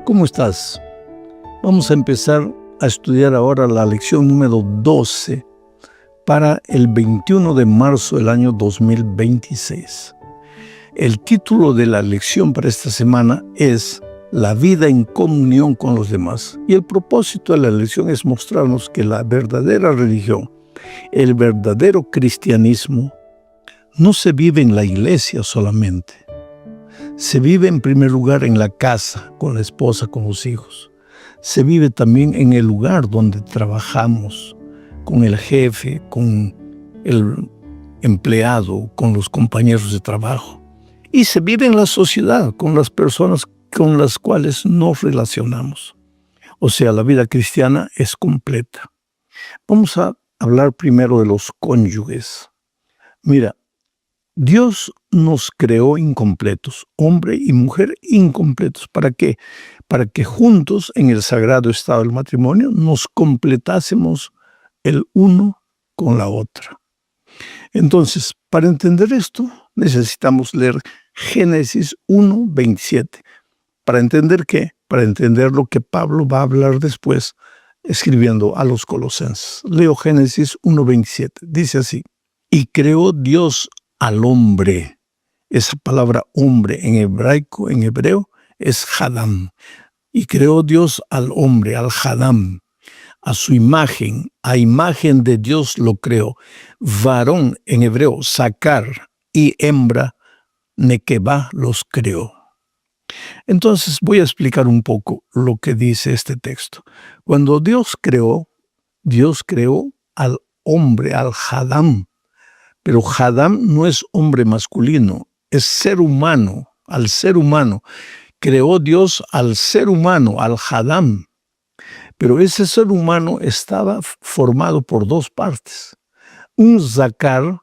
¿Cómo estás? Vamos a empezar a estudiar ahora la lección número 12 para el 21 de marzo del año 2026. El título de la lección para esta semana es La vida en comunión con los demás. Y el propósito de la lección es mostrarnos que la verdadera religión, el verdadero cristianismo, no se vive en la iglesia solamente. Se vive en primer lugar en la casa, con la esposa, con los hijos. Se vive también en el lugar donde trabajamos, con el jefe, con el empleado, con los compañeros de trabajo. Y se vive en la sociedad, con las personas con las cuales nos relacionamos. O sea, la vida cristiana es completa. Vamos a hablar primero de los cónyuges. Mira, Dios nos creó incompletos, hombre y mujer incompletos. ¿Para qué? Para que juntos, en el sagrado estado del matrimonio, nos completásemos el uno con la otra. Entonces, para entender esto, necesitamos leer Génesis 1:27. ¿Para entender qué? Para entender lo que Pablo va a hablar después, escribiendo a los Colosenses. Leo Génesis 1:27. Dice así: y creó Dios al hombre. Esa palabra hombre en hebraico, en hebreo, es Hadam. Y creó Dios al hombre, al Hadam, a su imagen, a imagen de Dios lo creó. Varón en hebreo, Zakar, y hembra, Nekebá, los creó. Entonces voy a explicar un poco lo que dice este texto. Cuando Dios creó al hombre, al Hadam. Pero Hadam no es hombre masculino, es ser humano, al ser humano. Creó Dios al ser humano, al Hadam. Pero ese ser humano estaba formado por dos partes. Un Zakar,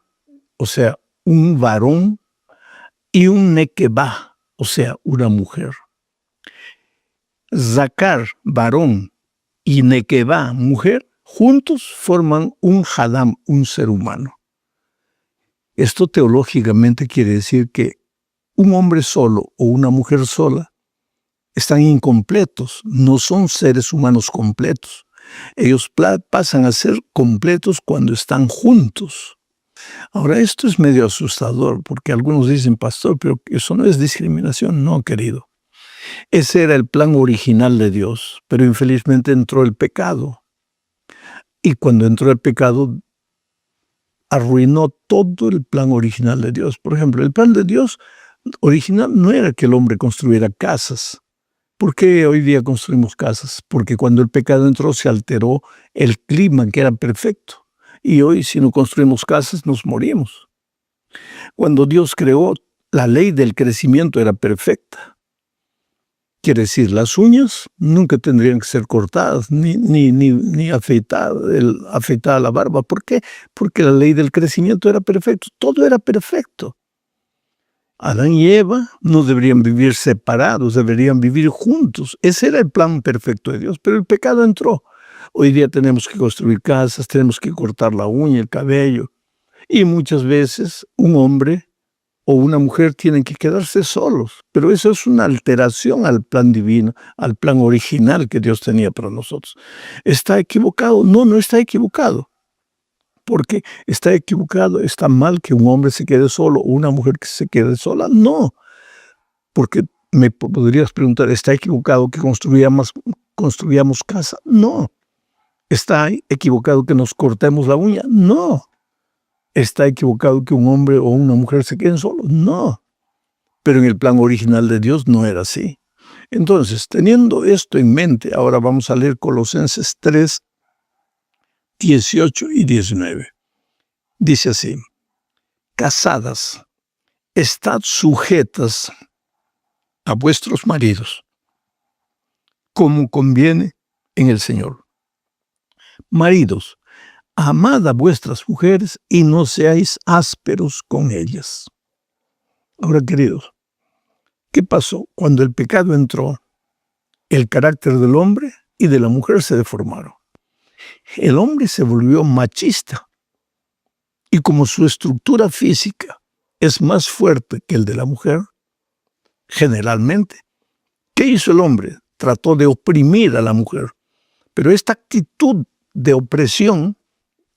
o sea, un varón, y un Nekebá, o sea, una mujer. Zakar, varón, y Nekebá, mujer, juntos forman un Hadam, un ser humano. Esto teológicamente quiere decir que un hombre solo o una mujer sola están incompletos, no son seres humanos completos. Ellos pasan a ser completos cuando están juntos. Ahora, esto es medio asustador porque algunos dicen, pastor, pero eso no es discriminación. No, querido. Ese era el plan original de Dios, pero infelizmente entró el pecado. Y cuando entró el pecado, arruinó todo el plan original de Dios. Por ejemplo, el plan de Dios original no era que el hombre construyera casas. ¿Por qué hoy día construimos casas? Porque cuando el pecado entró se alteró el clima, que era perfecto. Y hoy si no construimos casas nos morimos. Cuando Dios creó, la ley del crecimiento era perfecta. Quiere decir, las uñas nunca tendrían que ser cortadas, ni afeitada la barba. ¿Por qué? Porque la ley del crecimiento era perfecta. Todo era perfecto. Adán y Eva no deberían vivir separados, deberían vivir juntos. Ese era el plan perfecto de Dios, pero el pecado entró. Hoy día tenemos que construir casas, tenemos que cortar la uña, el cabello. Y muchas veces un hombre o una mujer tienen que quedarse solos. Pero eso es una alteración al plan divino, al plan original que Dios tenía para nosotros. ¿Está equivocado? No, no está equivocado. Porque está equivocado, está mal que un hombre se quede solo o una mujer que se quede sola. No, porque me podrías preguntar, ¿está equivocado que construyamos casa? No. ¿Está equivocado que nos cortemos la uña? No. ¿Está equivocado que un hombre o una mujer se queden solos? No. Pero en el plan original de Dios no era así. Entonces, teniendo esto en mente, ahora vamos a leer Colosenses 3, 18 y 19. Dice así: casadas, estad sujetas a vuestros maridos, como conviene en el Señor. Maridos, amad a vuestras mujeres y no seáis ásperos con ellas. Ahora, queridos, ¿qué pasó? Cuando el pecado entró, el carácter del hombre y de la mujer se deformaron. El hombre se volvió machista. Y como su estructura física es más fuerte que el de la mujer, generalmente, ¿qué hizo el hombre? trató de oprimir a la mujer. Pero esta actitud de opresión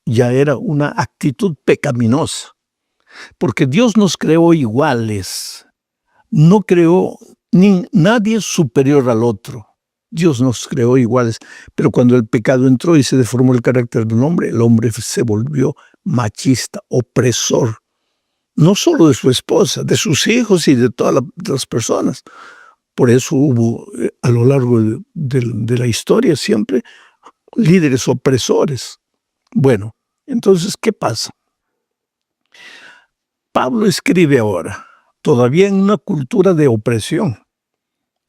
ya era una actitud pecaminosa, porque Dios nos creó iguales, no creó nadie superior al otro. Dios nos creó iguales, pero cuando el pecado entró y se deformó el carácter del hombre, el hombre se volvió machista, opresor, no solo de su esposa, de sus hijos y de todas las personas. Por eso hubo a lo largo de la historia siempre líderes opresores. Bueno, entonces, ¿qué pasa? Pablo escribe ahora, todavía en una cultura de opresión,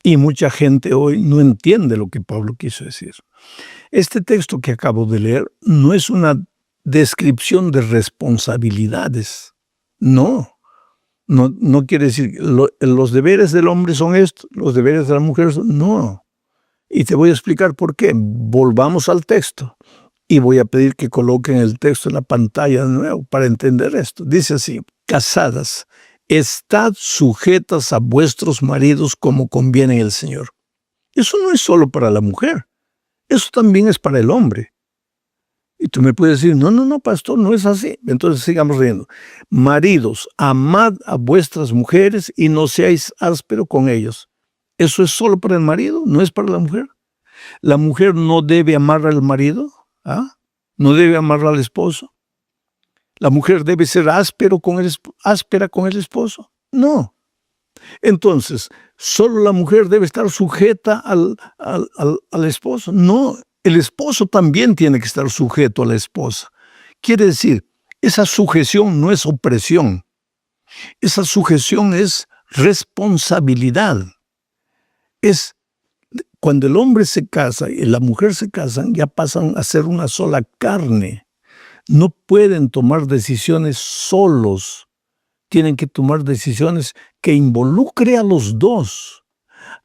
y mucha gente hoy no entiende lo que Pablo quiso decir. Este texto que acabo de leer no es una descripción de responsabilidades. No quiere decir los deberes del hombre son estos, los deberes de la mujer son... No. Y te voy a explicar por qué. Volvamos al texto. Y voy a pedir que coloquen el texto en la pantalla de nuevo para entender esto. Dice así: casadas, estad sujetas a vuestros maridos como conviene en el Señor. Eso no es solo para la mujer, eso también es para el hombre. Y tú me puedes decir, no, pastor, no es así. Entonces sigamos leyendo. Maridos, amad a vuestras mujeres y no seáis ásperos con ellos. ¿Eso es solo para el marido? ¿No es para la mujer? ¿La mujer no debe amar al marido? ¿Ah? ¿No debe amar al esposo? ¿La mujer debe ser áspera con el esposo? No. Entonces, ¿solo la mujer debe estar sujeta al esposo? No, el esposo también tiene que estar sujeto a la esposa. Quiere decir, esa sujeción no es opresión. Esa sujeción es responsabilidad. Es cuando el hombre se casa y la mujer se casan, ya pasan a ser una sola carne. No pueden tomar decisiones solos. Tienen que tomar decisiones que involucre a los dos.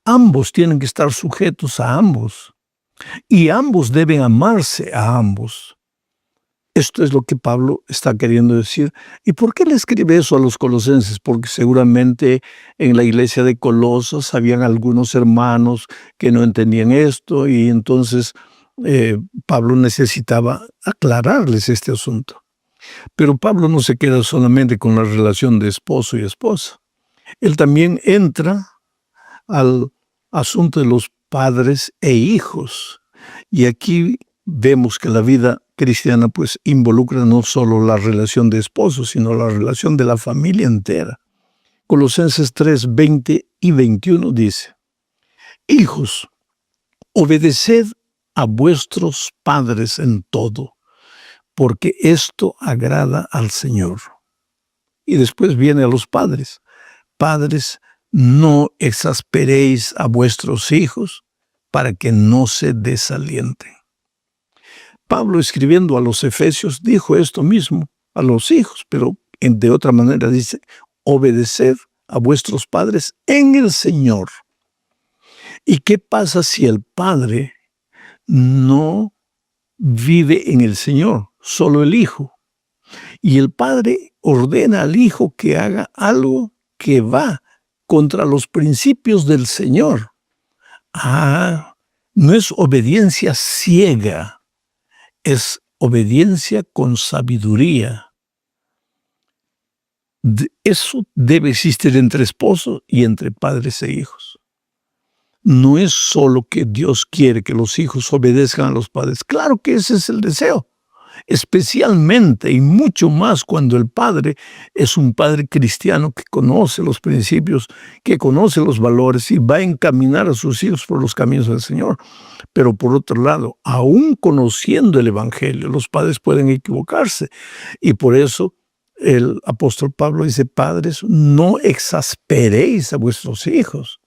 Ambos tienen que estar sujetos a ambos. Y ambos deben amarse a ambos. Esto es lo que Pablo está queriendo decir. ¿Y por qué le escribe eso a los colosenses? Porque seguramente en la iglesia de Colosas habían algunos hermanos que no entendían esto y entonces Pablo necesitaba aclararles este asunto. Pero Pablo no se queda solamente con la relación de esposo y esposa. Él también entra al asunto de los padres e hijos. Y aquí vemos que la vida cristiana pues involucra no solo la relación de esposos, sino la relación de la familia entera. Colosenses 3, 20 y 21 dice: hijos, obedeced a vuestros padres en todo, porque esto agrada al Señor. Y después viene a los padres. Padres, no exasperéis a vuestros hijos para que no se desalienten. Pablo, escribiendo a los Efesios, dijo esto mismo a los hijos, pero de otra manera dice: obedeced a vuestros padres en el Señor. ¿Y qué pasa si el padre no vive en el Señor, solo el hijo? Y el padre ordena al hijo que haga algo que va contra los principios del Señor. No es obediencia ciega, es obediencia con sabiduría. Eso debe existir entre esposos y entre padres e hijos. No es solo que Dios quiere que los hijos obedezcan a los padres. Claro que ese es el deseo. Especialmente y mucho más cuando el padre es un padre cristiano que conoce los principios, que conoce los valores y va a encaminar a sus hijos por los caminos del Señor. Pero por otro lado, aún conociendo el Evangelio, los padres pueden equivocarse. Y por eso el apóstol Pablo dice: padres, no exasperéis a vuestros hijos.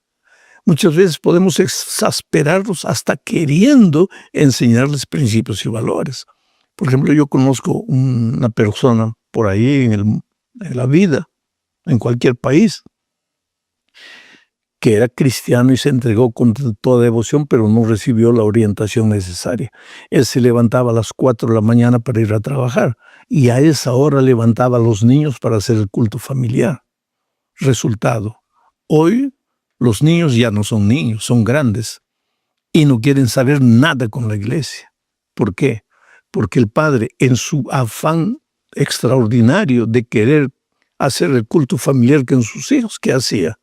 Muchas veces podemos exasperarlos hasta queriendo enseñarles principios y valores. Por ejemplo, yo conozco una persona por ahí en la vida, en cualquier país, que era cristiano y se entregó con toda devoción, pero no recibió la orientación necesaria. Él se levantaba a las 4 de la mañana para ir a trabajar y a esa hora levantaba a los niños para hacer el culto familiar. Resultado, hoy los niños ya no son niños, son grandes. y no quieren saber nada con la iglesia. ¿Por qué? Porque el padre, en su afán extraordinario de querer hacer el culto familiar con sus hijos, ¿qué hacía?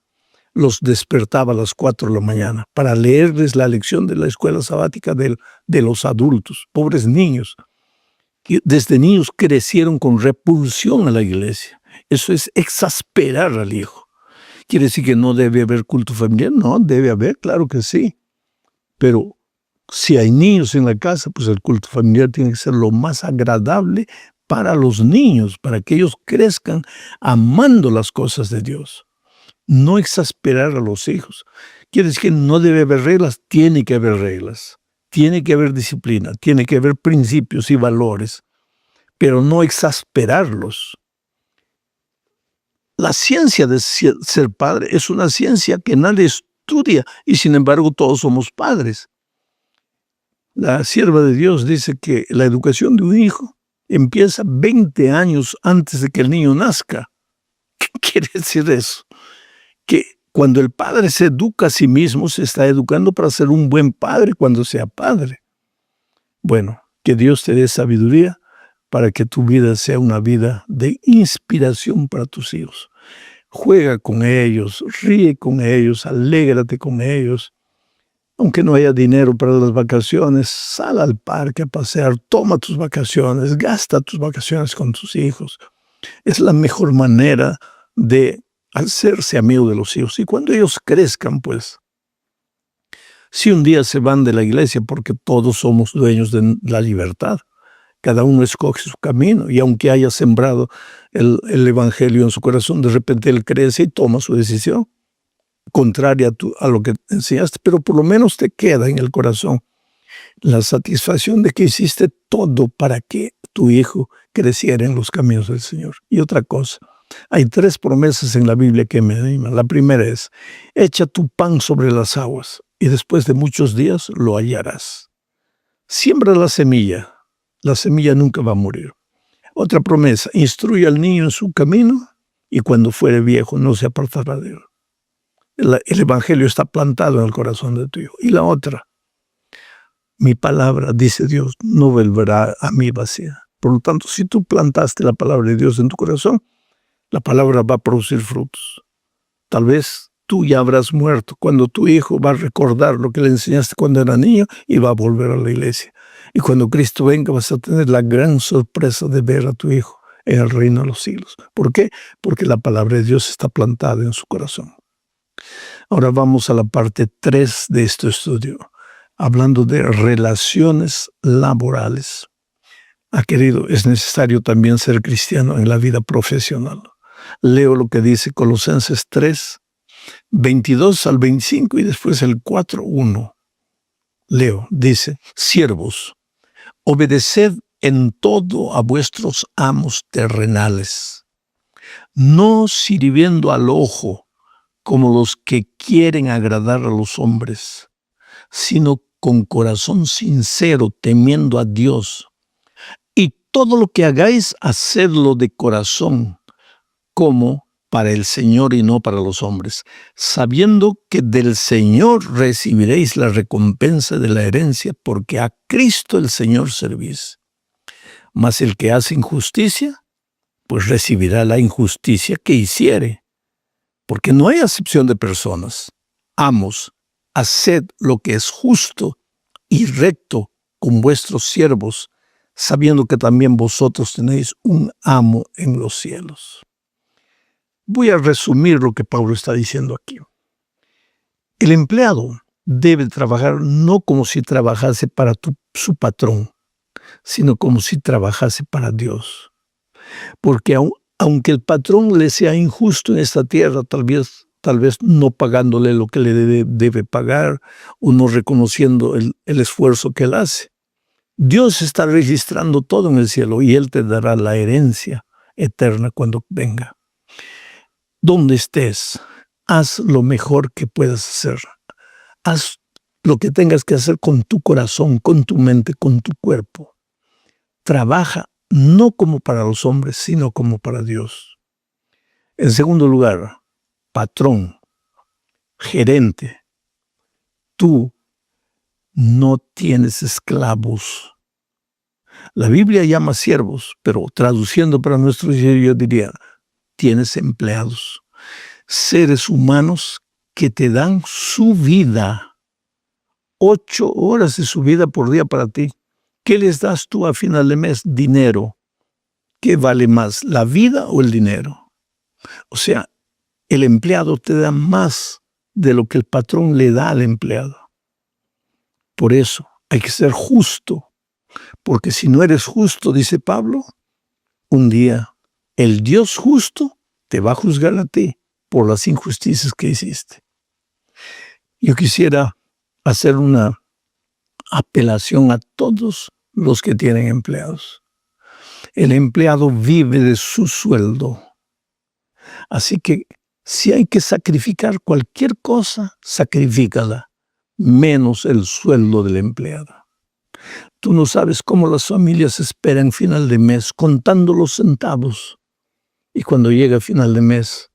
Los despertaba a las 4 de la mañana para leerles la lección de la escuela sabática de los adultos, pobres niños, que desde niños crecieron con repulsión a la iglesia. Eso es exasperar al hijo. ¿Quiere decir que no debe haber culto familiar? No, debe haber, claro que sí. Pero si hay niños en la casa, pues el culto familiar tiene que ser lo más agradable para los niños, para que ellos crezcan amando las cosas de Dios. No exasperar a los hijos. Quiere decir que no debe haber reglas, tiene que haber reglas. Tiene que haber disciplina, tiene que haber principios y valores, pero no exasperarlos. La ciencia de ser padre es una ciencia que nadie estudia y sin embargo todos somos padres. La sierva de Dios dice que la educación de un hijo empieza 20 años antes de que el niño nazca. ¿Qué quiere decir eso? Que cuando el padre se educa a sí mismo, se está educando para ser un buen padre cuando sea padre. Bueno, que Dios te dé sabiduría para que tu vida sea una vida de inspiración para tus hijos. Juega con ellos, ríe con ellos, alégrate con ellos. Aunque no haya dinero para las vacaciones, sal al parque a pasear, toma tus vacaciones, gasta tus vacaciones con tus hijos. Es la mejor manera de hacerse amigo de los hijos. Y cuando ellos crezcan, pues, si un día se van de la iglesia, porque todos somos dueños de la libertad, cada uno escoge su camino, y aunque haya sembrado el evangelio en su corazón, de repente él crece y toma su decisión, contraria a lo que enseñaste, pero por lo menos te queda en el corazón la satisfacción de que hiciste todo para que tu hijo creciera en los caminos del Señor. Y otra cosa, hay 3 promesas en la Biblia que me animan. La primera es, echa tu pan sobre las aguas y después de muchos días lo hallarás. Siembra la semilla nunca va a morir. Otra promesa, instruye al niño en su camino y cuando fuere viejo no se apartará de él. El evangelio está plantado en el corazón de tu hijo. Y la otra, mi palabra, dice Dios, no volverá a mí vacía. Por lo tanto, si tú plantaste la palabra de Dios en tu corazón, la palabra va a producir frutos. Tal vez tú ya habrás muerto cuando tu hijo va a recordar lo que le enseñaste cuando era niño y va a volver a la iglesia. Y cuando Cristo venga vas a tener la gran sorpresa de ver a tu hijo en el reino de los siglos. ¿Por qué? Porque la palabra de Dios está plantada en su corazón. Ahora vamos a la parte 3 de este estudio, hablando de relaciones laborales. Querido, es necesario también ser cristiano en la vida profesional. Leo lo que dice Colosenses 3, 22 al 25 y después el 4, 1. Leo, dice, siervos, obedeced en todo a vuestros amos terrenales, no sirviendo al ojo como los que quieren agradar a los hombres, sino con corazón sincero, temiendo a Dios. Y todo lo que hagáis, hacedlo de corazón, como para el Señor y no para los hombres, sabiendo que del Señor recibiréis la recompensa de la herencia, porque a Cristo el Señor servís. Mas el que hace injusticia, pues recibirá la injusticia que hiciere. Porque no hay acepción de personas. Amos, haced lo que es justo y recto con vuestros siervos, sabiendo que también vosotros tenéis un amo en los cielos. Voy a resumir lo que Pablo está diciendo aquí. El empleado debe trabajar no como si trabajase para su patrón, sino como si trabajase para Dios. Porque aunque el patrón le sea injusto en esta tierra, tal vez no pagándole lo que le debe pagar o no reconociendo el esfuerzo que él hace, Dios está registrando todo en el cielo y Él te dará la herencia eterna cuando venga. Donde estés, haz lo mejor que puedas hacer. Haz lo que tengas que hacer con tu corazón, con tu mente, con tu cuerpo. Trabaja no como para los hombres, sino como para Dios. En segundo lugar, patrón, gerente, tú no tienes esclavos. La Biblia llama siervos, pero traduciendo para nuestro yo diría, tienes empleados. Seres humanos que te dan su vida. 8 horas de su vida por día para ti. ¿Qué les das tú a final de mes? Dinero. ¿Qué vale más, la vida o el dinero? O sea, el empleado te da más de lo que el patrón le da al empleado. Por eso hay que ser justo, porque si no eres justo, dice Pablo, un día el Dios justo te va a juzgar a ti por las injusticias que hiciste. Yo quisiera hacer una apelación a todos los que tienen empleados. El empleado vive de su sueldo. Así que si hay que sacrificar cualquier cosa, sacrifícala, menos el sueldo del empleado. Tú no sabes cómo las familias esperan final de mes contando los centavos. Y cuando llega final de mes,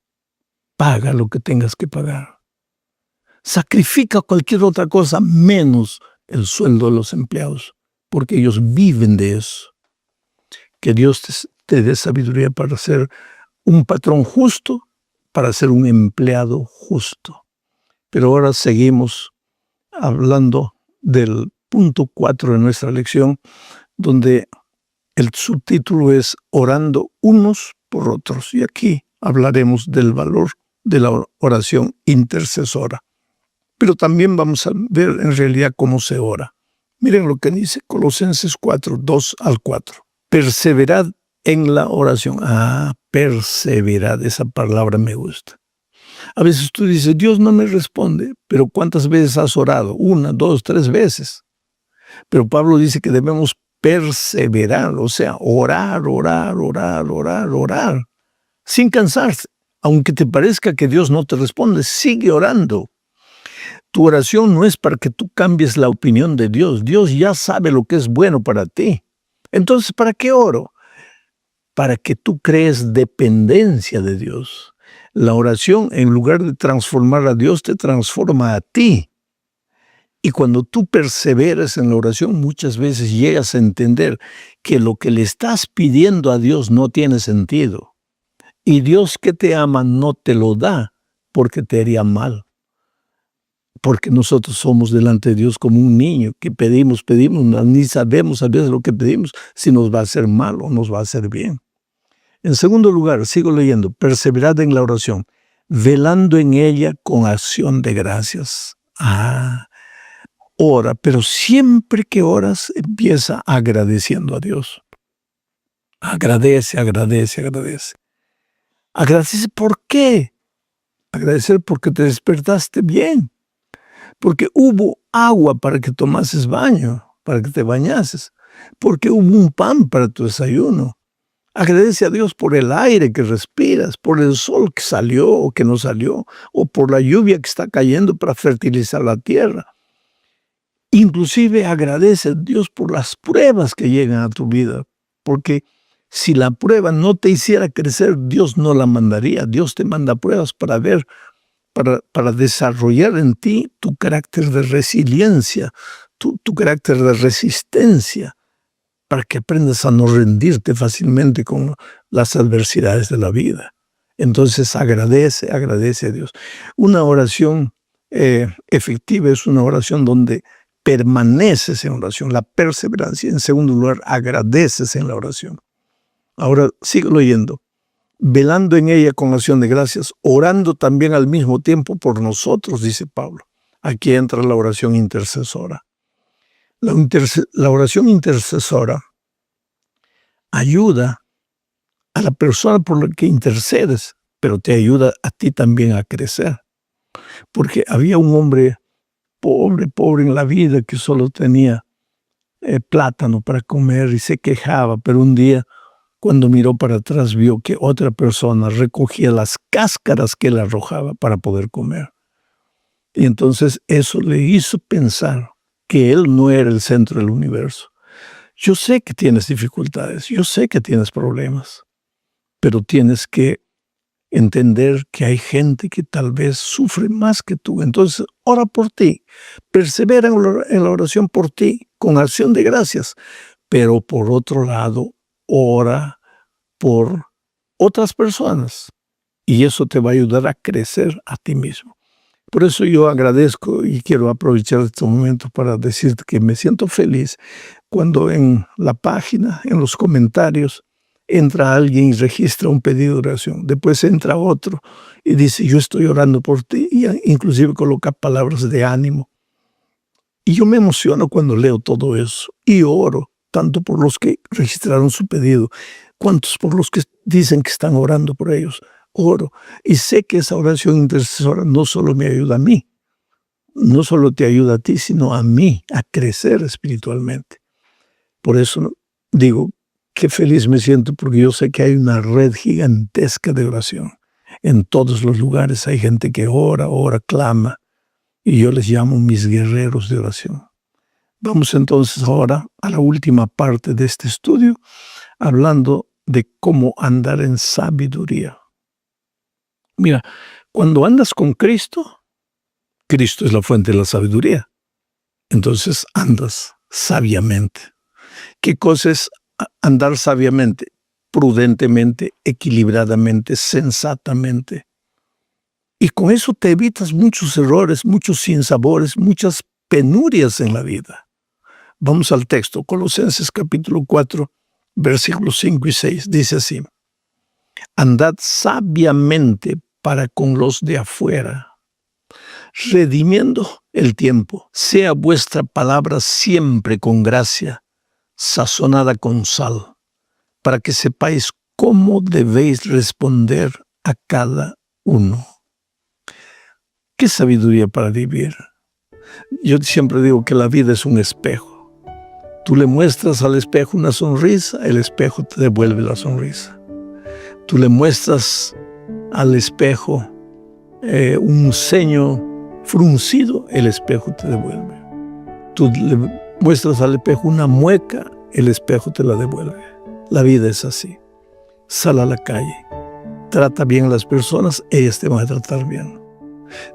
paga lo que tengas que pagar. Sacrifica cualquier otra cosa menos el sueldo de los empleados, porque ellos viven de eso. Que Dios te dé sabiduría para ser un patrón justo, para ser un empleado justo. Pero ahora seguimos hablando del punto 4 de nuestra lección, donde el subtítulo es Orando unos por otros. Y aquí hablaremos del valor de la oración intercesora. Pero también vamos a ver en realidad cómo se ora. Miren lo que dice Colosenses 4, 2 al 4. Perseverad en la oración. Perseverad, esa palabra me gusta. A veces tú dices, Dios no me responde, pero ¿cuántas veces has orado? 1, 2, 3 veces. Pero Pablo dice que debemos perseverar, o sea, orar, sin cansarse. Aunque te parezca que Dios no te responde, sigue orando. Tu oración no es para que tú cambies la opinión de Dios. Dios ya sabe lo que es bueno para ti. Entonces, ¿para qué oro? Para que tú crees dependencia de Dios. La oración, en lugar de transformar a Dios, te transforma a ti. Y cuando tú perseveras en la oración, muchas veces llegas a entender que lo que le estás pidiendo a Dios no tiene sentido. Y Dios que te ama no te lo da porque te haría mal. Porque nosotros somos delante de Dios como un niño que pedimos, ni sabemos a veces lo que pedimos, si nos va a hacer mal o nos va a hacer bien. En segundo lugar, sigo leyendo, perseverad en la oración, velando en ella con acción de gracias. Ora, pero siempre que oras, empieza agradeciendo a Dios. Agradece. Agradece, ¿por qué? Agradecer porque te despertaste bien. Porque hubo agua para que tomases baño, para que te bañases. Porque hubo un pan para tu desayuno. Agradece a Dios por el aire que respiras, por el sol que salió o que no salió, o por la lluvia que está cayendo para fertilizar la tierra. Inclusive agradece a Dios por las pruebas que llegan a tu vida, porque si la prueba no te hiciera crecer, Dios no la mandaría. Dios te manda pruebas para ver, para desarrollar en ti tu carácter de resiliencia, tu carácter de resistencia, para que aprendas a no rendirte fácilmente con las adversidades de la vida. Entonces agradece a Dios. Una oración efectiva es una oración donde permaneces en oración, la perseverancia. En segundo lugar, agradeces en la oración. Ahora sigo leyendo. Velando en ella con acción de gracias, orando también al mismo tiempo por nosotros, dice Pablo. Aquí entra la oración intercesora. La oración intercesora ayuda a la persona por la que intercedes, pero te ayuda a ti también a crecer. Porque había un hombre pobre en la vida que solo tenía plátano para comer y se quejaba, pero un día cuando miró para atrás vio que otra persona recogía las cáscaras que él arrojaba para poder comer. Y entonces eso le hizo pensar que él no era el centro del universo. Yo sé que tienes dificultades, yo sé que tienes problemas, pero tienes que entender que hay gente que tal vez sufre más que tú. Entonces, ora por ti, persevera en la oración por ti, con acción de gracias. Pero por otro lado, ora por otras personas y eso te va a ayudar a crecer a ti mismo. Por eso yo agradezco y quiero aprovechar este momento para decirte que me siento feliz cuando en la página, en los comentarios, entra alguien y registra un pedido de oración. Después entra otro y dice, yo estoy orando por ti, y inclusive coloca palabras de ánimo. Y yo me emociono cuando leo todo eso y oro, tanto por los que registraron su pedido, cuantos por los que dicen que están orando por ellos. Oro y sé que esa oración intercesora no solo me ayuda a mí, no solo te ayuda a ti, sino a mí, a crecer espiritualmente. Por eso digo, qué feliz me siento porque yo sé que hay una red gigantesca de oración. En todos los lugares hay gente que ora, clama, y yo les llamo mis guerreros de oración. Vamos entonces ahora a la última parte de este estudio, hablando de cómo andar en sabiduría. Mira, cuando andas con Cristo, Cristo es la fuente de la sabiduría. Entonces andas sabiamente. ¿Qué cosa es andar sabiamente? Prudentemente, equilibradamente, sensatamente. Y con eso te evitas muchos errores, muchos sinsabores, muchas penurias en la vida. Vamos al texto, Colosenses capítulo 4, versículos 5 y 6, dice así: andad sabiamente para con los de afuera, redimiendo el tiempo. Sea vuestra palabra siempre con gracia, sazonada con sal, para que sepáis cómo debéis responder a cada uno. ¿Qué sabiduría para vivir? Yo siempre digo que la vida es un espejo. Tú le muestras al espejo una sonrisa, el espejo te devuelve la sonrisa. Tú le muestras al espejo un ceño fruncido, el espejo te devuelve. Tú le muestras al espejo una mueca, el espejo te la devuelve. La vida es así. Sal a la calle, trata bien a las personas, ellas te van a tratar bien.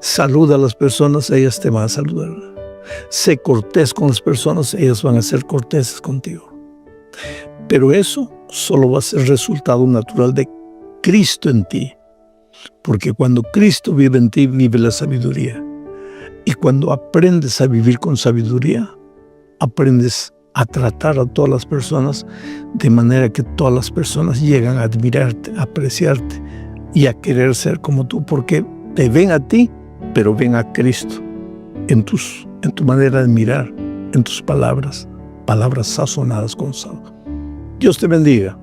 Saluda a las personas, ellas te van a saludar. Sé cortés con las personas, ellas van a ser corteses contigo. Pero eso solo va a ser resultado natural de Cristo en ti. Porque cuando Cristo vive en ti, vive la sabiduría. Y cuando aprendes a vivir con sabiduría, aprendes a tratar a todas las personas de manera que todas las personas llegan a admirarte, a apreciarte y a querer ser como tú, porque te ven a ti, pero ven a Cristo en tu manera de mirar, en tus palabras sazonadas con sal. Dios te bendiga.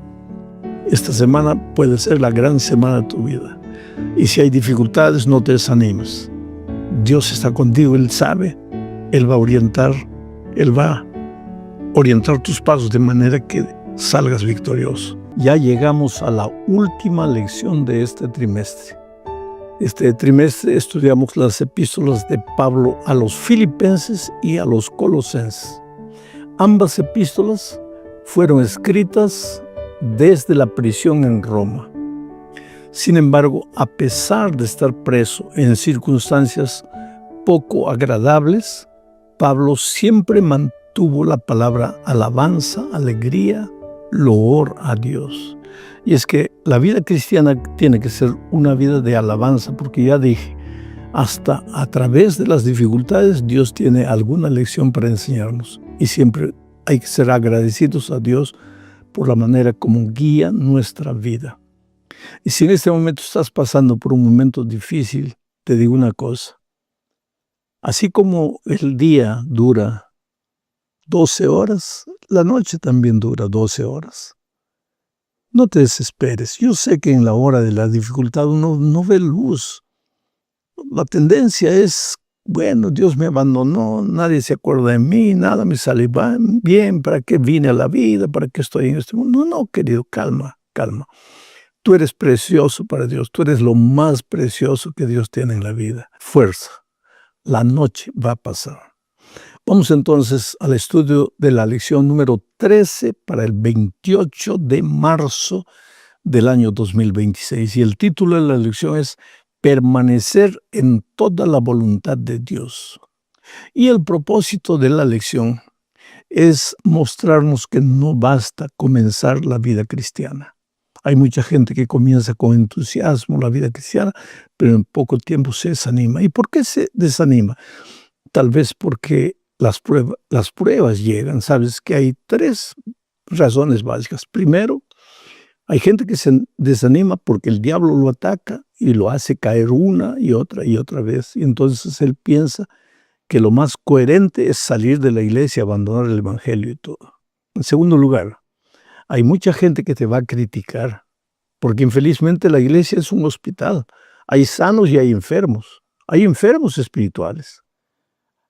Esta semana puede ser la gran semana de tu vida. Y si hay dificultades, no te desanimes. Dios está contigo, Él sabe, Él va a orientar tus pasos de manera que salgas victorioso. Ya llegamos a la última lección de este trimestre. Este trimestre estudiamos las epístolas de Pablo a los Filipenses y a los Colosenses. Ambas epístolas fueron escritas desde la prisión en Roma. Sin embargo, a pesar de estar preso en circunstancias poco agradables, Pablo siempre mantuvo la palabra alabanza, alegría, loor a Dios. Y es que la vida cristiana tiene que ser una vida de alabanza, porque ya dije, hasta a través de las dificultades Dios tiene alguna lección para enseñarnos. Y siempre hay que ser agradecidos a Dios por la manera como guía nuestra vida. Y si en este momento estás pasando por un momento difícil, te digo una cosa. Así como el día dura 12 horas, la noche también dura 12 horas. No te desesperes. Yo sé que en la hora de la dificultad uno no ve luz. La tendencia es, bueno, Dios me abandonó, nadie se acuerda de mí, nada me sale bien, ¿para qué vine a la vida? ¿Para qué estoy en este mundo? No, querido, calma. Tú eres precioso para Dios, tú eres lo más precioso que Dios tiene en la vida. Fuerza, la noche va a pasar. Vamos entonces al estudio de la lección número 13 para el 28 de marzo del año 2026. Y el título de la lección es Permanecer en toda la voluntad de Dios. Y el propósito de la lección es mostrarnos que no basta comenzar la vida cristiana. Hay mucha gente que comienza con entusiasmo la vida cristiana, pero en poco tiempo se desanima. ¿Y por qué se desanima? Tal vez porque las pruebas llegan. Sabes que hay 3 razones básicas. Primero, hay gente que se desanima porque el diablo lo ataca y lo hace caer una y otra vez. Y entonces él piensa que lo más coherente es salir de la iglesia, abandonar el evangelio y todo. En segundo lugar, hay mucha gente que te va a criticar, porque infelizmente la iglesia es un hospital. Hay sanos y hay enfermos espirituales.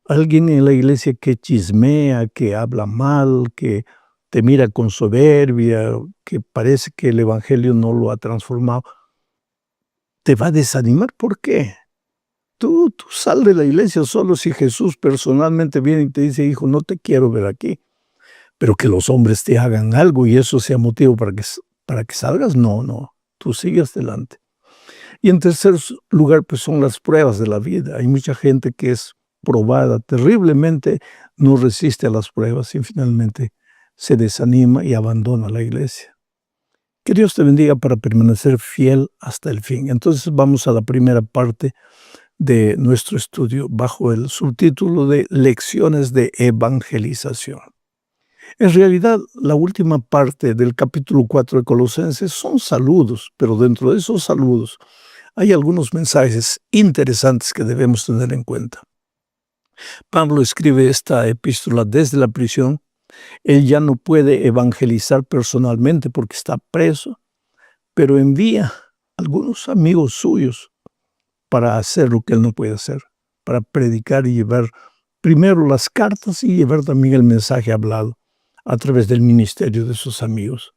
Alguien en la iglesia que chismea, que habla mal, que te mira con soberbia, que parece que el evangelio no lo ha transformado, te va a desanimar. ¿Por qué? Tú sal de la iglesia solo si Jesús personalmente viene y te dice, hijo, no te quiero ver aquí. Pero que los hombres te hagan algo y eso sea motivo para que salgas, no. Tú sigues adelante. Y en tercer lugar, pues son las pruebas de la vida. Hay mucha gente que es probada terriblemente, no resiste a las pruebas y finalmente se desanima y abandona la iglesia. Que Dios te bendiga para permanecer fiel hasta el fin. Entonces vamos a la primera parte de nuestro estudio bajo el subtítulo de Lecciones de Evangelización. En realidad, la última parte del capítulo 4 de Colosenses son saludos, pero dentro de esos saludos hay algunos mensajes interesantes que debemos tener en cuenta. Pablo escribe esta epístola desde la prisión. Él ya no puede evangelizar personalmente porque está preso, pero envía algunos amigos suyos para hacer lo que él no puede hacer, para predicar y llevar primero las cartas y llevar también el mensaje hablado a través del ministerio de sus amigos.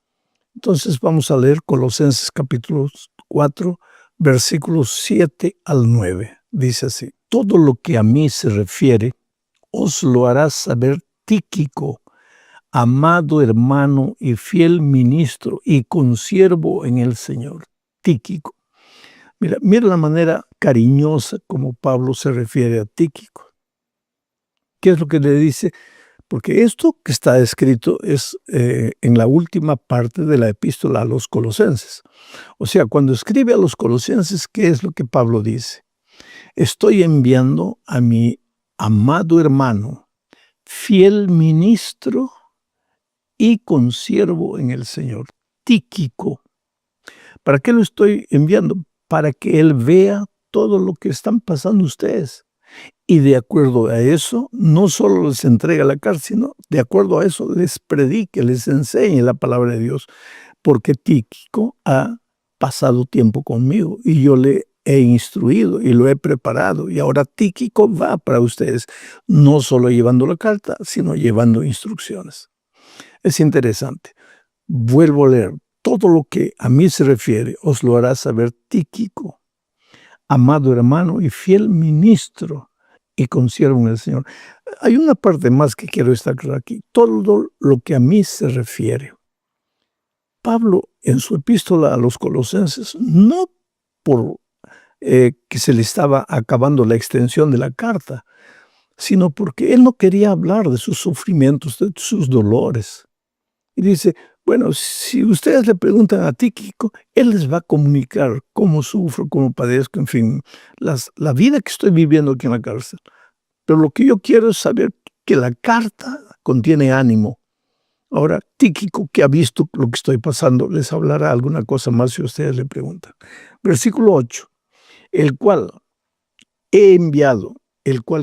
Entonces vamos a leer Colosenses capítulo 4, versículos 7 al 9. Dice así: todo lo que a mí se refiere os lo hará saber Tíquico, amado hermano y fiel ministro y consiervo en el Señor. Tíquico. Mira la manera cariñosa como Pablo se refiere a Tíquico. ¿Qué es lo que le dice? Porque esto que está escrito es en la última parte de la epístola a los Colosenses. O sea, cuando escribe a los Colosenses, ¿qué es lo que Pablo dice? Estoy enviando a mi amado hermano, fiel ministro y consiervo en el Señor, Tíquico. ¿Para qué lo estoy enviando? Para que él vea todo lo que están pasando ustedes. Y de acuerdo a eso, no solo les entrega la carta, sino de acuerdo a eso les predique, les enseñe la palabra de Dios. Porque Tíquico ha pasado tiempo conmigo y yo le he instruido y lo he preparado. Y ahora Tíquico va para ustedes, no solo llevando la carta, sino llevando instrucciones. Es interesante. Vuelvo a leer. Todo lo que a mí se refiere os lo hará saber Tíquico, amado hermano y fiel ministro y consiervo en el Señor. Hay una parte más que quiero destacar aquí. Todo lo que a mí se refiere. Pablo, en su epístola a los Colosenses, no por que se le estaba acabando la extensión de la carta, sino porque él no quería hablar de sus sufrimientos, de sus dolores. Y dice, bueno, si ustedes le preguntan a Tíquico, él les va a comunicar cómo sufro, cómo padezco, en fin, la vida que estoy viviendo aquí en la cárcel. Pero lo que yo quiero es saber que la carta contiene ánimo. Ahora, Tíquico, que ha visto lo que estoy pasando, les hablará alguna cosa más si ustedes le preguntan. Versículo 8. El cual he enviado,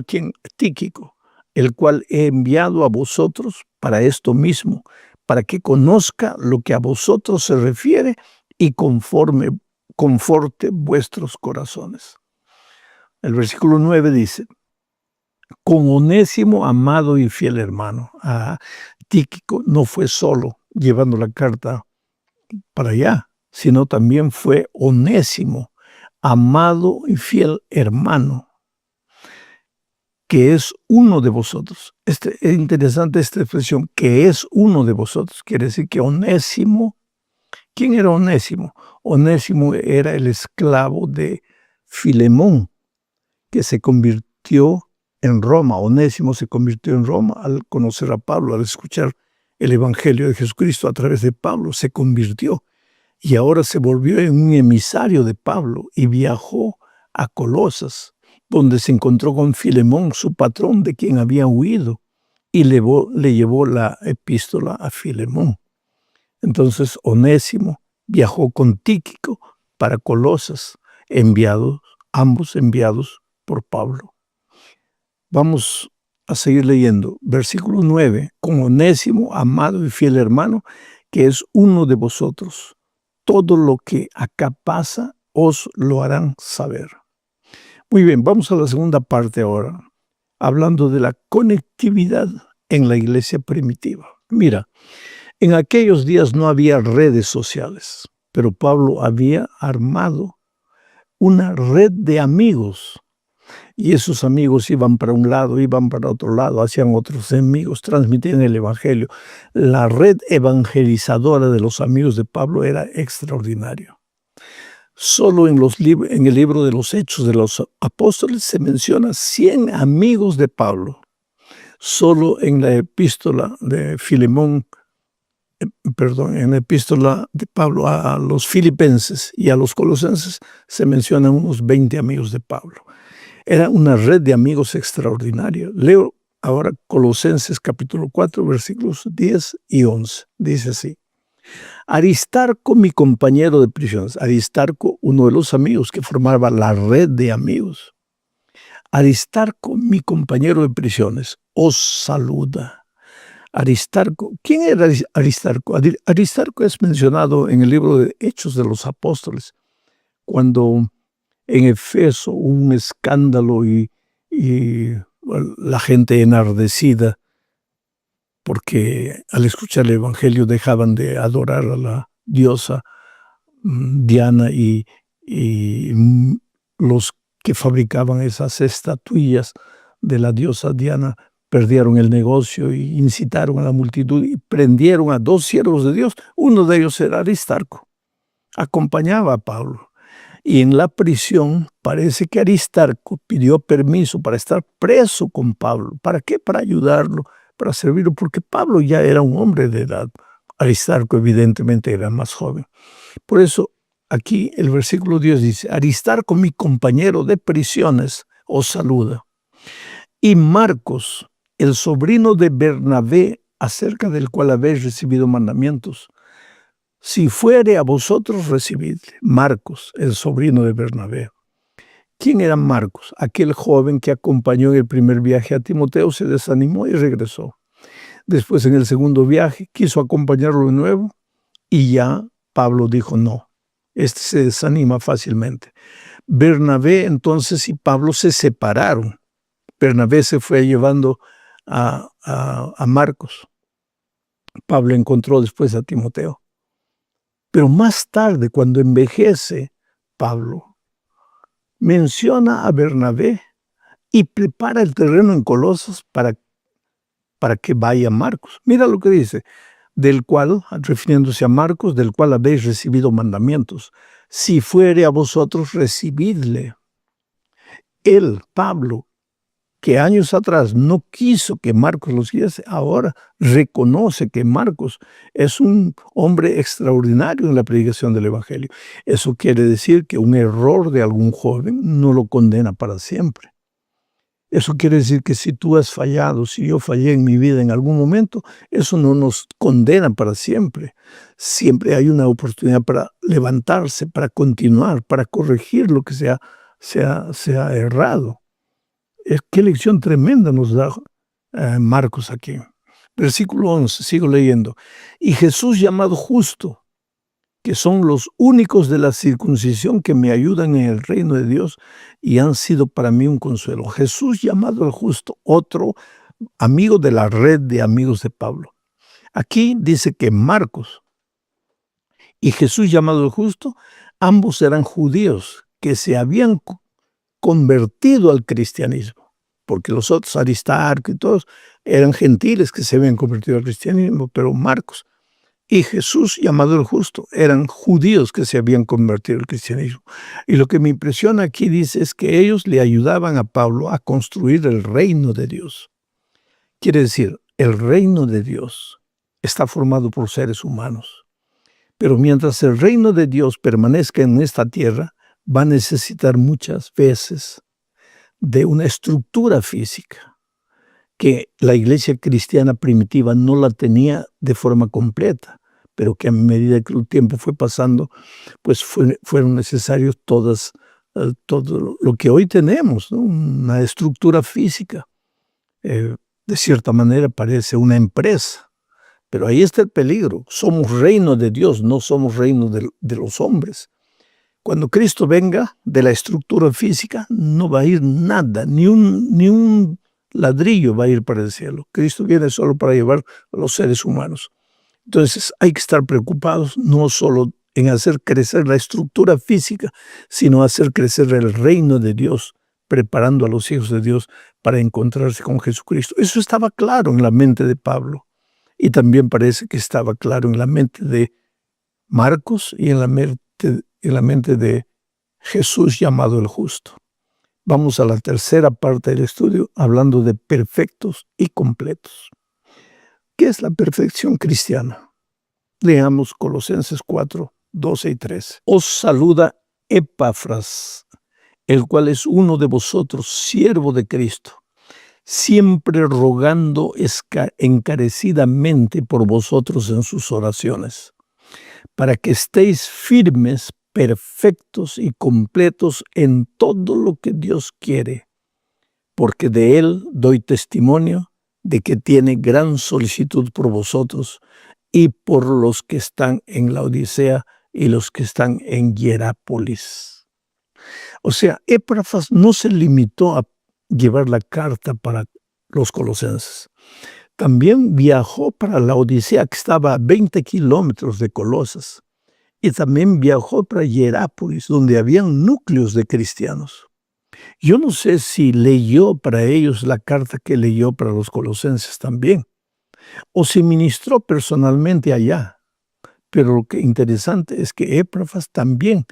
¿quién? Tíquico, el cual he enviado a vosotros para esto mismo, para que conozca lo que a vosotros se refiere y conforte vuestros corazones. El versículo 9 dice, con Onésimo, amado y fiel hermano. Tíquico no fue solo llevando la carta para allá, sino también fue Onésimo, amado y fiel hermano, que es uno de vosotros. Es interesante esta expresión, que es uno de vosotros. Quiere decir que Onésimo ¿Quién era Onésimo? Onésimo era el esclavo de Filemón, que se convirtió en Roma. Onésimo se convirtió en Roma al conocer a Pablo, al escuchar el Evangelio de Jesucristo a través de Pablo, se convirtió y ahora se volvió en un emisario de Pablo y viajó a Colosas, donde se encontró con Filemón, su patrón, de quien había huido, y le llevó la epístola a Filemón. Entonces Onésimo viajó con Tíquico para Colosas, ambos enviados por Pablo. Vamos a seguir leyendo. Versículo 9. Con Onésimo, amado y fiel hermano, que es uno de vosotros. Todo lo que acá pasa os lo harán saber. Muy bien, vamos a la segunda parte ahora, hablando de la conectividad en la iglesia primitiva. Mira, en aquellos días no había redes sociales, pero Pablo había armado una red de amigos. Y esos amigos iban para un lado, iban para otro lado, hacían otros amigos, transmitían el Evangelio. La red evangelizadora de los amigos de Pablo era extraordinaria. Solo en el libro de los Hechos de los Apóstoles se menciona 100 amigos de Pablo. Solo en la epístola de en la epístola de Pablo a los filipenses y a los colosenses se mencionan unos 20 amigos de Pablo. Era una red de amigos extraordinaria. Leo ahora Colosenses capítulo 4, versículos 10 y 11. Dice así: Aristarco, mi compañero de prisiones. Aristarco, uno de los amigos que formaba la red de amigos. Aristarco, mi compañero de prisiones, os saluda. Aristarco, ¿quién era Aristarco? Aristarco es mencionado en el libro de Hechos de los Apóstoles, cuando en Efeso hubo un escándalo y la gente enardecida porque al escuchar el Evangelio dejaban de adorar a la diosa Diana y los que fabricaban esas estatuillas de la diosa Diana perdieron el negocio y incitaron a la multitud y prendieron a 2 siervos de Dios. Uno de ellos era Aristarco. Acompañaba a Pablo. Y en la prisión parece que Aristarco pidió permiso para estar preso con Pablo. ¿Para qué? Para ayudarlo, para servirlo, porque Pablo ya era un hombre de edad. Aristarco evidentemente era más joven. Por eso aquí el versículo 10 dice: Aristarco, mi compañero de prisiones, os saluda. Y Marcos, el sobrino de Bernabé, acerca del cual habéis recibido mandamientos, si fuere a vosotros, recibidle. Marcos, el sobrino de Bernabé. ¿Quién era Marcos? Aquel joven que acompañó en el primer viaje a Timoteo, se desanimó y regresó. Después, en el segundo viaje, quiso acompañarlo de nuevo y ya Pablo dijo no. Este se desanima fácilmente. Bernabé entonces y Pablo se separaron. Bernabé se fue llevando a Marcos. Pablo encontró después a Timoteo. Pero más tarde, cuando envejece Pablo, menciona a Bernabé y prepara el terreno en Colosas para que vaya Marcos. Mira lo que dice: del cual, refiriéndose a Marcos, del cual habéis recibido mandamientos. Si fuere a vosotros, recibidle. Él, Pablo, que años atrás no quiso que Marcos los siguiese, ahora reconoce que Marcos es un hombre extraordinario en la predicación del Evangelio. Eso quiere decir que un error de algún joven no lo condena para siempre. Eso quiere decir que si tú has fallado, si yo fallé en mi vida en algún momento, eso no nos condena para siempre. Siempre hay una oportunidad para levantarse, para continuar, para corregir lo que se ha errado. Qué lección tremenda nos da Marcos aquí. Versículo 11, sigo leyendo. Y Jesús llamado justo, que son los únicos de la circuncisión que me ayudan en el reino de Dios y han sido para mí un consuelo. Jesús llamado el justo, otro amigo de la red de amigos de Pablo. Aquí dice que Marcos y Jesús llamado el justo, ambos eran judíos que se habían convertido al cristianismo, porque los otros, Aristarco y todos, eran gentiles que se habían convertido al cristianismo, pero Marcos y Jesús, llamado el justo, eran judíos que se habían convertido al cristianismo. Y lo que me impresiona aquí dice es que ellos le ayudaban a Pablo a construir el reino de Dios. Quiere decir, el reino de Dios está formado por seres humanos. Pero mientras el reino de Dios permanezca en esta tierra, va a necesitar muchas veces de una estructura física que la iglesia cristiana primitiva no la tenía de forma completa, pero que a medida que el tiempo fue pasando, pues fueron necesarios todo lo que hoy tenemos, ¿no? Una estructura física. De cierta manera parece una empresa, pero ahí está el peligro. Somos reino de Dios, no somos reino de los hombres. Cuando Cristo venga de la estructura física, no va a ir nada, ni un ladrillo va a ir para el cielo. Cristo viene solo para llevar a los seres humanos. Entonces hay que estar preocupados no solo en hacer crecer la estructura física, sino hacer crecer el reino de Dios, preparando a los hijos de Dios para encontrarse con Jesucristo. Eso estaba claro en la mente de Pablo y también parece que estaba claro en la mente de Marcos y en la mente de Jesús llamado el justo. Vamos a la tercera parte del estudio hablando de perfectos y completos. ¿Qué es la perfección cristiana? Leamos Colosenses 4, 12 y 13. Os saluda Epafras, el cual es uno de vosotros, siervo de Cristo, siempre rogando encarecidamente por vosotros en sus oraciones, para que estéis firmes, perfectos y completos en todo lo que Dios quiere, porque de Él doy testimonio de que tiene gran solicitud por vosotros y por los que están en la Odisea y los que están en Hierápolis. O sea, Epafras no se limitó a llevar la carta para los colosenses. También viajó para la Odisea, que estaba a 20 kilómetros de Colosas. Y también viajó para Hierápolis, donde habían núcleos de cristianos. Yo no sé si leyó para ellos la carta que leyó para los colosenses también, o si ministró personalmente allá. Pero lo que interesante es que Epafras también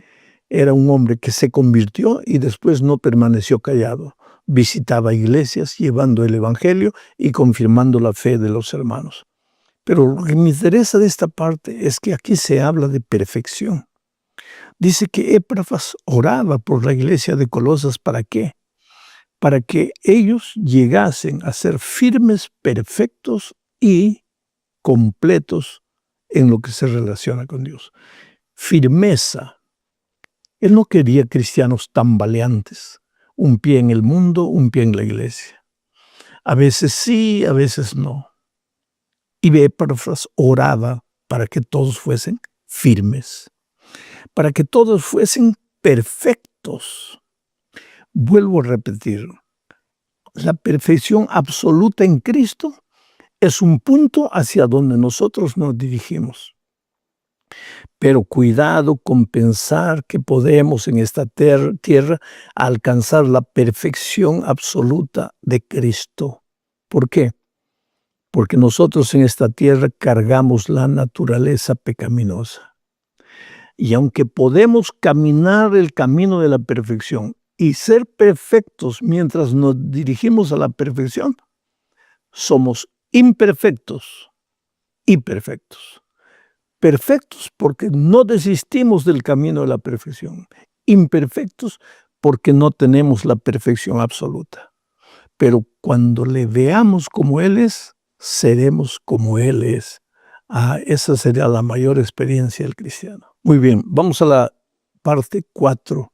era un hombre que se convirtió y después no permaneció callado. Visitaba iglesias llevando el evangelio y confirmando la fe de los hermanos. Pero lo que me interesa de esta parte es que aquí se habla de perfección. Dice que Epafras oraba por la iglesia de Colosas. ¿Para qué? Para que ellos llegasen a ser firmes, perfectos y completos en lo que se relaciona con Dios. Firmeza. Él no quería cristianos tambaleantes, un pie en el mundo, un pie en la iglesia. A veces sí, a veces no. Y Epafras oraba para que todos fuesen firmes, para que todos fuesen perfectos. Vuelvo a repetir, la perfección absoluta en Cristo es un punto hacia donde nosotros nos dirigimos. Pero cuidado con pensar que podemos en esta tierra alcanzar la perfección absoluta de Cristo. ¿Por qué? Porque nosotros en esta tierra cargamos la naturaleza pecaminosa. Y aunque podemos caminar el camino de la perfección y ser perfectos mientras nos dirigimos a la perfección, somos imperfectos y perfectos. Perfectos porque no desistimos del camino de la perfección. Imperfectos porque no tenemos la perfección absoluta. Pero cuando le veamos como Él es, seremos como Él es. Esa sería la mayor experiencia del cristiano. Muy bien, vamos a la parte 4.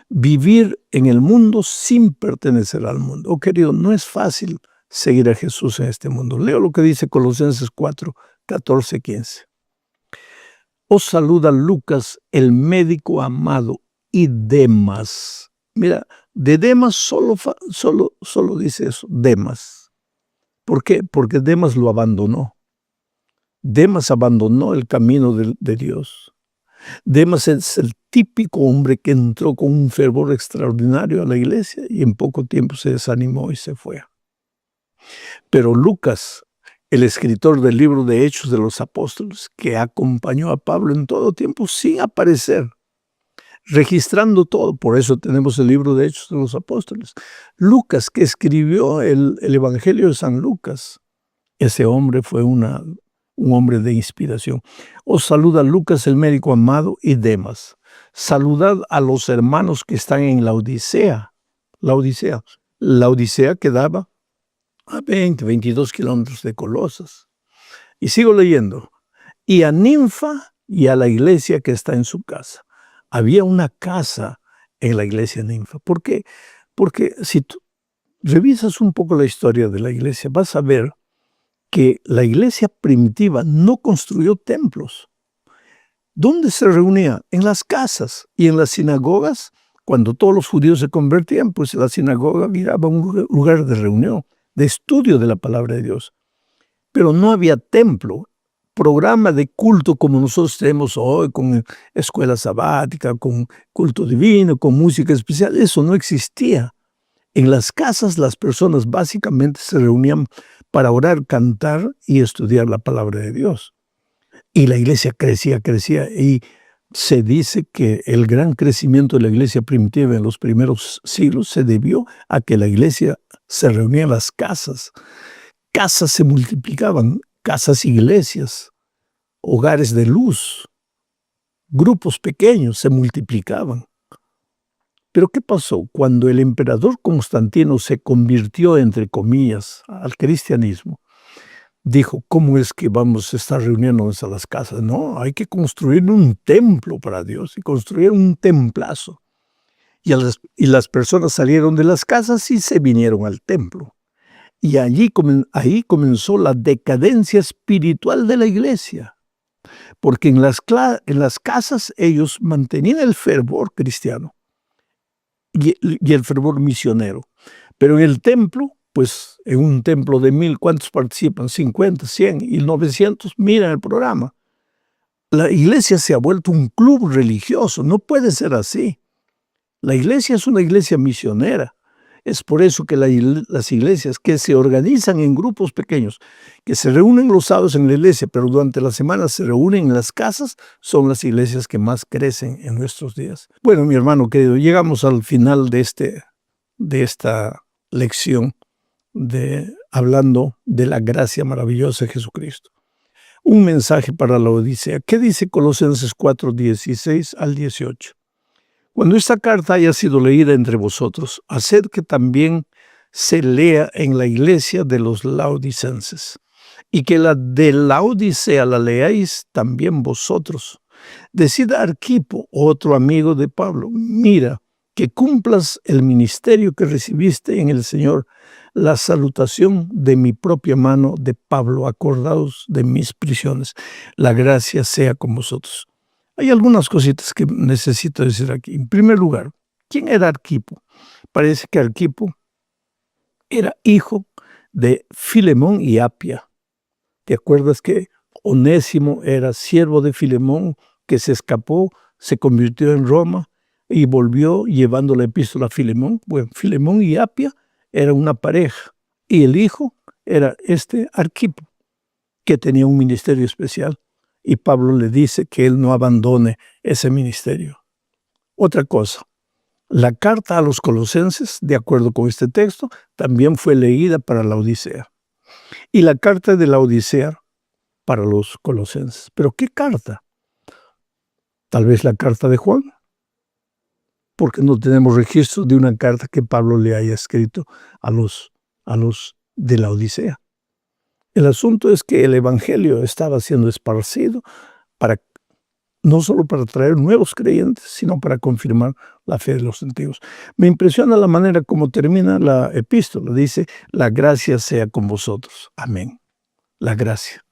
Vivir en el mundo sin pertenecer al mundo. Oh, querido, no es fácil seguir a Jesús en este mundo. Leo lo que dice Colosenses 4, 14, 15. Os saluda Lucas, el médico amado, y Demas. Mira, de Demas solo dice eso, Demas. ¿Por qué? Porque Demas lo abandonó. Demas abandonó el camino de Dios. Demas es el típico hombre que entró con un fervor extraordinario a la iglesia y en poco tiempo se desanimó y se fue. Pero Lucas, el escritor del libro de Hechos de los Apóstoles, que acompañó a Pablo en todo tiempo sin aparecer, registrando todo. Por eso tenemos el libro de Hechos de los Apóstoles. Lucas, que escribió el Evangelio de San Lucas, ese hombre fue un hombre de inspiración. Os saluda Lucas, el médico amado, y Demas. Saludad a los hermanos que están en la Odisea. La Odisea quedaba a 22 kilómetros de Colosas. Y sigo leyendo. Y a Ninfa y a la iglesia que está en su casa. Había una casa en la iglesia de Ninfa. ¿Por qué? Porque si tú revisas un poco la historia de la iglesia, vas a ver que la iglesia primitiva no construyó templos. ¿Dónde se reunía? En las casas y en las sinagogas. Cuando todos los judíos se convertían, pues la sinagoga miraba un lugar de reunión, de estudio de la palabra de Dios. Pero no había templo, programa de culto como nosotros tenemos hoy, con escuela sabática, con culto divino, con música especial. Eso no existía. En las casas las personas básicamente se reunían para orar, cantar y estudiar la palabra de Dios. Y la iglesia crecía y se dice que el gran crecimiento de la iglesia primitiva en los primeros siglos se debió a que la iglesia se reunía en las casas. Casas se multiplicaban, casas iglesias, hogares de luz, grupos pequeños se multiplicaban. Pero ¿qué pasó? Cuando el emperador Constantino se convirtió, entre comillas, al cristianismo, dijo, ¿cómo es que vamos a estar reuniéndonos a las casas? No, hay que construir un templo para Dios y construir un templazo. Y las personas salieron de las casas y se vinieron al templo. Y ahí comenzó la decadencia espiritual de la iglesia. Porque en las casas ellos mantenían el fervor cristiano y el fervor misionero. Pero en el templo, pues en un templo de 1000, ¿cuántos participan? 50, 100 y 900 miran el programa. La iglesia se ha vuelto un club religioso. No puede ser así. La iglesia es una iglesia misionera. Es por eso que las iglesias que se organizan en grupos pequeños, que se reúnen los sábados en la iglesia, pero durante la semana se reúnen en las casas, son las iglesias que más crecen en nuestros días. Bueno, mi hermano querido, llegamos al final de esta lección hablando de la gracia maravillosa de Jesucristo. Un mensaje para la Odisea. ¿Qué dice Colosenses 4, 16 al 18? Cuando esta carta haya sido leída entre vosotros, haced que también se lea en la iglesia de los laodicenses, y que la de Laodicea la leáis también vosotros. Decid a Arquipo, otro amigo de Pablo, mira, que cumplas el ministerio que recibiste en el Señor, la salutación de mi propia mano de Pablo, acordaos de mis prisiones. La gracia sea con vosotros. Hay algunas cositas que necesito decir aquí. En primer lugar, ¿quién era Arquipo? Parece que Arquipo era hijo de Filemón y Apia. ¿Te acuerdas que Onésimo era siervo de Filemón, que se escapó, se convirtió en Roma y volvió llevando la epístola a Filemón? Bueno, Filemón y Apia eran una pareja y el hijo era Arquipo, que tenía un ministerio especial. Y Pablo le dice que él no abandone ese ministerio. Otra cosa, la carta a los colosenses, de acuerdo con este texto, también fue leída para la Odisea. Y la carta de la Odisea para los colosenses. ¿Pero qué carta? Tal vez la carta de Juan, porque no tenemos registro de una carta que Pablo le haya escrito a los de la Odisea. El asunto es que el evangelio estaba siendo esparcido no solo para traer nuevos creyentes, sino para confirmar la fe de los antiguos. Me impresiona la manera como termina la epístola. Dice, la gracia sea con vosotros. Amén. La gracia.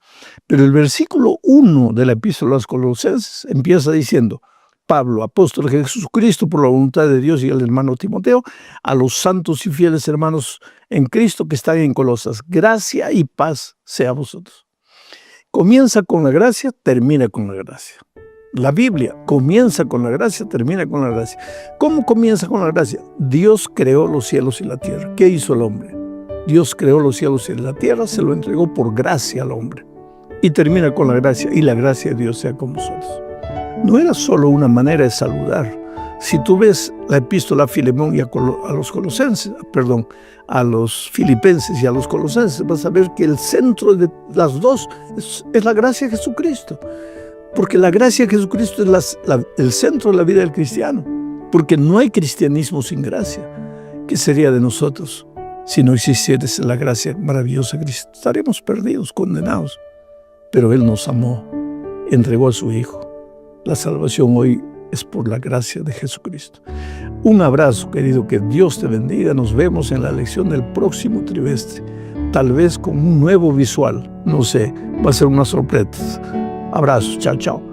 Pero el versículo 1 de la epístola a los Colosenses empieza diciendo, Pablo, apóstol de Jesucristo, por la voluntad de Dios, y el hermano Timoteo, a los santos y fieles hermanos en Cristo que están en Colosas, gracia y paz sea a vosotros. Comienza con la gracia, termina con la gracia. La Biblia comienza con la gracia, termina con la gracia. ¿Cómo comienza con la gracia? Dios creó los cielos y la tierra. ¿Qué hizo el hombre? Dios creó los cielos y la tierra, se lo entregó por gracia al hombre. Y termina con la gracia, y la gracia de Dios sea con vosotros. No era solo una manera de saludar. Si tú ves la epístola a Filemón y a los filipenses y a los colosenses, vas a ver que el centro de las dos es la gracia de Jesucristo. Porque la gracia de Jesucristo es el centro de la vida del cristiano. Porque no hay cristianismo sin gracia. ¿Qué sería de nosotros si no existiera la gracia maravillosa de Cristo? Estaríamos perdidos, condenados. Pero Él nos amó, entregó a su Hijo. La salvación hoy es por la gracia de Jesucristo. Un abrazo, querido, que Dios te bendiga. Nos vemos en la lección del próximo trimestre, tal vez con un nuevo visual. No sé, va a ser una sorpresa. Abrazos, chao, chao.